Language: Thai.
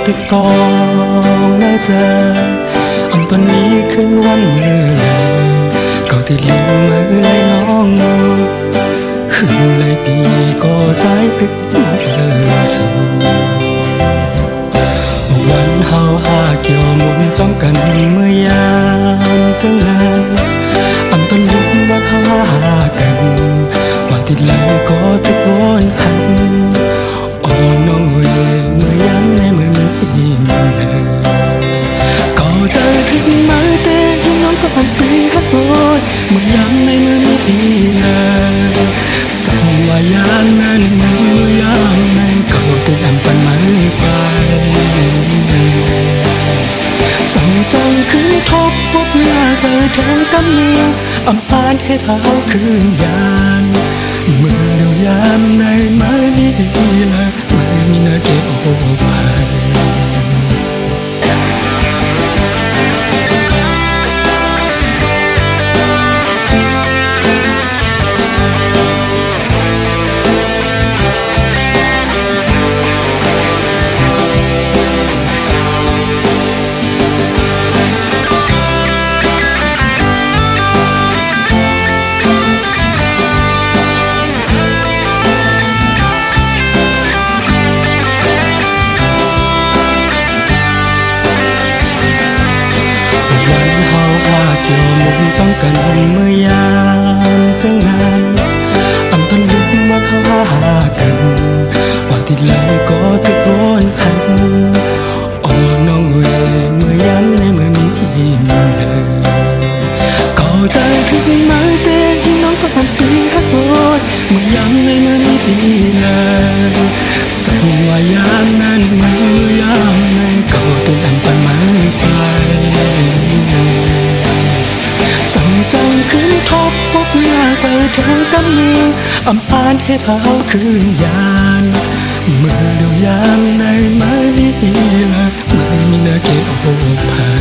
ตึกตองน่าจะตอนนี้ขึ้นวันเมื่อไหร่ก็ที่ลิ้นมือเลยน้องหึงเลยปีก็สายตึกเลยสู่วันเฮาหาเกี่ยวมุนจ้องกันเมื่อยามจังนั้นตอนลิ้นวันเฮาหากันกว่าที่เลยก็ตึกวนหันอ่อนน้องเวเมื่อยามในมือมีก็จะถึงมาแต่ให้น้องก็อ่อนตุ้งฮักโอนเมื่อยามในมือมีดีเลยสั่งว่ายามนั้นเมื่อยามในก็ตึกอันปันไม่ไปสั่งจังคืนทบพบเวลาใส่แทงกำเนียงพานให้เท้าคืนยานเมื่อเดียวยามในไม่มีดีเลยไม่มีนาเก็บโอภัยจ้องกันเมื่อยามจังนั้นตอนลิ้นวันหากันกว่าที่เลยก็ตึกวนหันอ่อนน้องเวเมื่อยามในเมื่อมีเลยก็จะถึงมาแต่ให้น้องก็อ่อนตุ้งฮักโอนเมื่อยามในเมื่อมีดีเลยสั่งว่ายามนั้นเมื่อยามในก็ตึกอันปันไม่ไปจังคืนทบพบเวลาใส่แทงกำเนียงพานให้เท้าคืนยานเมื่อเดียวยามในไม่มีละไม่มีนาเก็บโอภัย